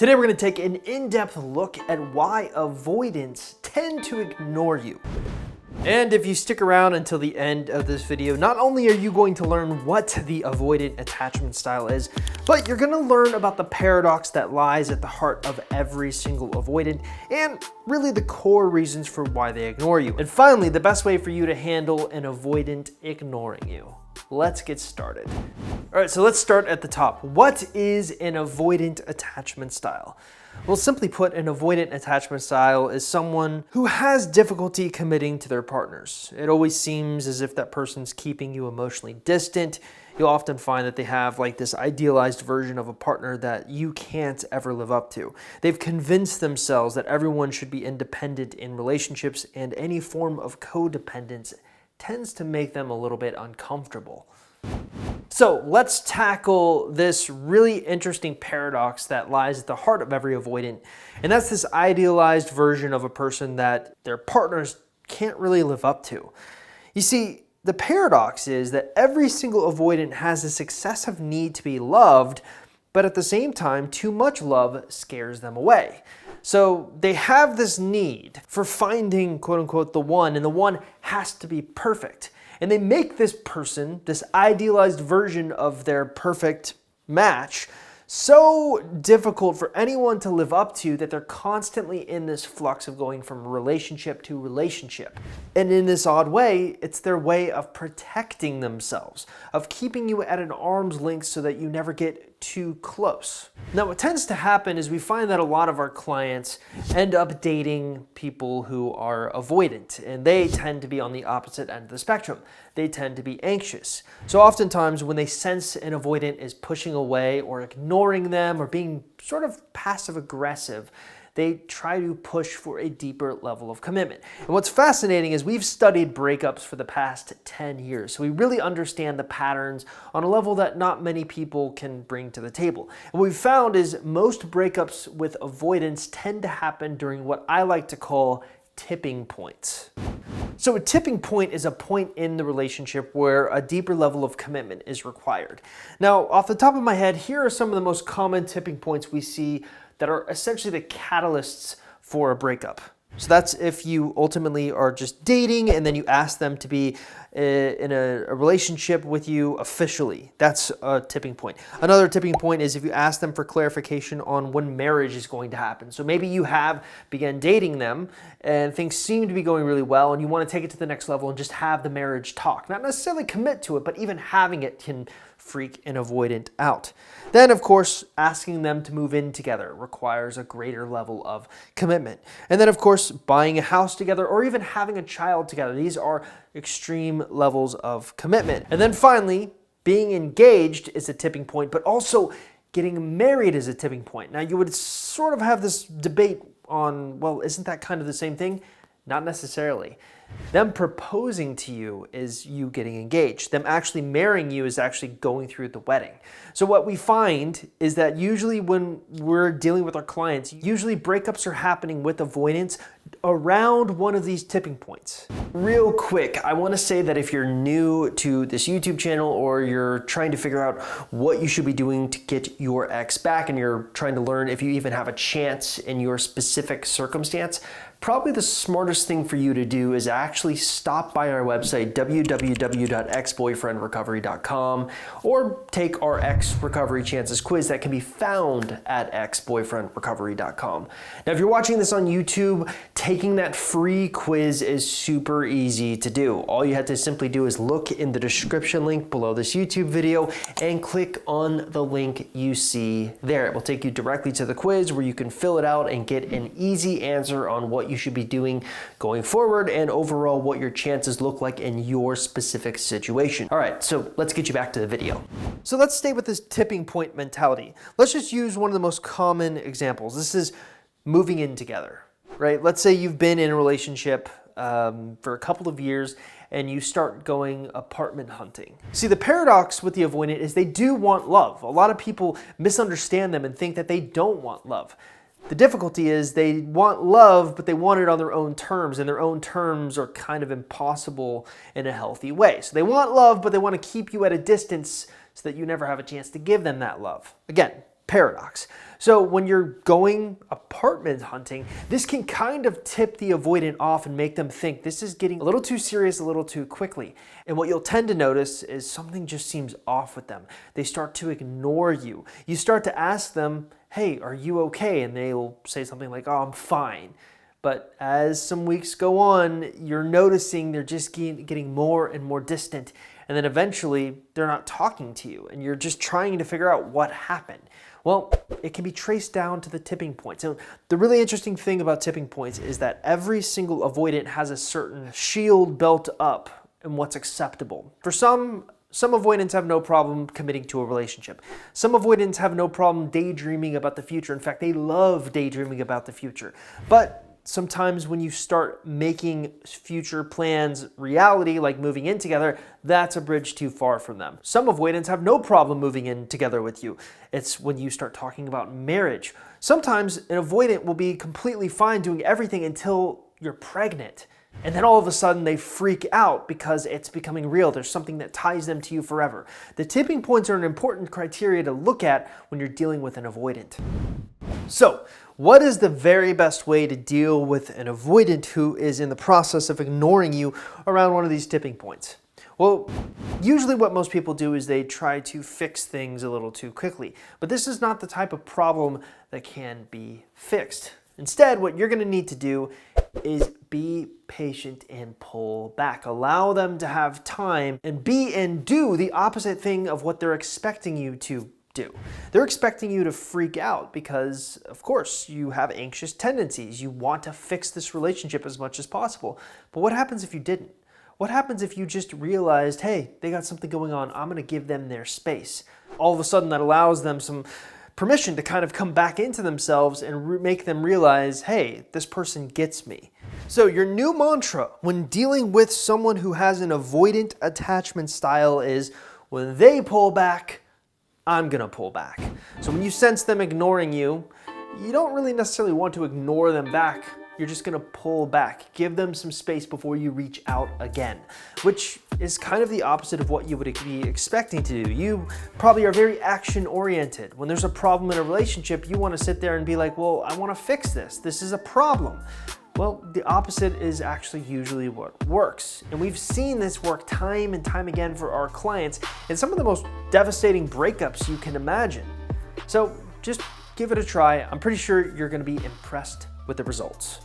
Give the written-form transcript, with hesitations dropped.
Today we're going to take an in-depth look at why avoidants tend to ignore you. And if you stick around until the end of this video, not only are you going to learn what the avoidant attachment style is, but you're going to learn about the paradox that lies at the heart of every single avoidant and really the core reasons for why they ignore you. And finally, the best way for you to handle an avoidant ignoring you. Let's get started. All right, so let's start at the top. What is an avoidant attachment style? Well, simply put, an avoidant attachment style is someone who has difficulty committing to their partners. It always seems as if that person's keeping you emotionally distant. You'll often find that they have like this idealized version of a partner that you can't ever live up to. They've convinced themselves that everyone should be independent in relationships, and any form of codependence tends to make them a little bit uncomfortable. So let's tackle this really interesting paradox that lies at the heart of every avoidant, and that's this idealized version of a person that their partners can't really live up to. You see, the paradox is that every single avoidant has this excessive need to be loved, but at the same time, too much love scares them away. So they have this need for finding, quote unquote, the one, and the one has to be perfect. And they make this person, this idealized version of their perfect match, so difficult for anyone to live up to that they're constantly in this flux of going from relationship to relationship. And in this odd way, it's their way of protecting themselves, of keeping you at an arm's length so that you never get too close. Now, what tends to happen is we find that a lot of our clients end up dating people who are avoidant, and they tend to be on the opposite end of the spectrum. They tend to be anxious. So oftentimes when they sense an avoidant is pushing away or ignoring them or being sort of passive aggressive, they try to push for a deeper level of commitment. And what's fascinating is we've studied breakups for the past 10 years. So we really understand the patterns on a level that not many people can bring to the table. And what we've found is most breakups with avoidance tend to happen during what I like to call tipping points. So a tipping point is a point in the relationship where a deeper level of commitment is required. Now, off the top of my head, here are some of the most common tipping points we see that are essentially the catalysts for a breakup. So that's if you ultimately are just dating and then you ask them to be in a relationship with you officially. That's a tipping point. Another tipping point is if you ask them for clarification on when marriage is going to happen. So maybe you have begun dating them and things seem to be going really well and you want to take it to the next level and just have the marriage talk. Not necessarily commit to it, but even having it can freak an avoidant out. Then, of course, asking them to move in together requires a greater level of commitment. And then, of course, buying a house together or even having a child together. These are extreme levels of commitment. And then finally, being engaged is a tipping point, but also getting married is a tipping point. Now, you would sort of have this debate on, well, isn't that kind of the same thing? Not necessarily. Them proposing to you is you getting engaged. Them actually marrying you is actually going through the wedding. So what we find is that usually when we're dealing with our clients, usually breakups are happening with avoidance around one of these tipping points. Real quick, I want to say that if you're new to this YouTube channel or you're trying to figure out what you should be doing to get your ex back and you're trying to learn if you even have a chance in your specific circumstance, probably the smartest thing for you to do is actually stop by our website, www.exboyfriendrecovery.com, or take our Ex Recovery Chances quiz that can be found at exboyfriendrecovery.com. Now, if you're watching this on YouTube, taking that free quiz is super easy to do. All you have to simply do is look in the description link below this YouTube video and click on the link you see there. It will take you directly to the quiz where you can fill it out and get an easy answer on what you should be doing going forward and overall what your chances look like in your specific situation. All right, so let's get you back to the video. So let's stay with this tipping point mentality. Let's just use one of the most common examples. This is moving in together, right? Let's say you've been in a relationship for a couple of years and you start going apartment hunting. See, the paradox with the avoidant is they do want love. A lot of people misunderstand them and think that they don't want love. The difficulty is they want love, but they want it on their own terms, and their own terms are kind of impossible in a healthy way. So they want love, but they want to keep you at a distance so that you never have a chance to give them that love. Again, Paradox. So when you're going apartment hunting, this can kind of tip the avoidant off and make them think this is getting a little too serious a little too quickly. And what you'll tend to notice is something just seems off with them. They start to ignore you. You start to ask them, hey, are you okay? And they'll say something like, oh, I'm fine. But as some weeks go on, you're noticing they're just getting more and more distant. And then eventually they're not talking to you and you're just trying to figure out what happened. Well, it can be traced down to the tipping point. So the really interesting thing about tipping points is that every single avoidant has a certain shield built up in what's acceptable. For some avoidants have no problem committing to a relationship. Some avoidants have no problem daydreaming about the future. In fact, they love daydreaming about the future. But sometimes when you start making future plans reality, like moving in together, that's a bridge too far from them. Some avoidants have no problem moving in together with you. It's when you start talking about marriage. Sometimes an avoidant will be completely fine doing everything until you're pregnant. And then all of a sudden they freak out because it's becoming real. There's something that ties them to you forever. The tipping points are an important criteria to look at when you're dealing with an avoidant. So, what is the very best way to deal with an avoidant who is in the process of ignoring you around one of these tipping points? Well, usually what most people do is they try to fix things a little too quickly. But this is not the type of problem that can be fixed. Instead, what you're going to need to do is be patient and pull back. Allow them to have time and be and do the opposite thing of what they're expecting you to do. They're expecting you to freak out because, of course, you have anxious tendencies. You want to fix this relationship as much as possible. But what happens if you didn't? What happens if you just realized, hey, they got something going on, I'm going to give them their space? All of a sudden, that allows them some permission to kind of come back into themselves and make them realize, hey, this person gets me. So your new mantra when dealing with someone who has an avoidant attachment style is, when they pull back, I'm gonna pull back. So when you sense them ignoring you, you don't really necessarily want to ignore them back. You're just gonna pull back. Give them some space before you reach out again, which is kind of the opposite of what you would be expecting to do. You probably are very action-oriented. When there's a problem in a relationship, you wanna sit there and be like, well, I wanna fix this. This is a problem. Well, the opposite is actually usually what works. And we've seen this work time and time again for our clients in some of the most devastating breakups you can imagine. So just give it a try. I'm pretty sure you're gonna be impressed with the results.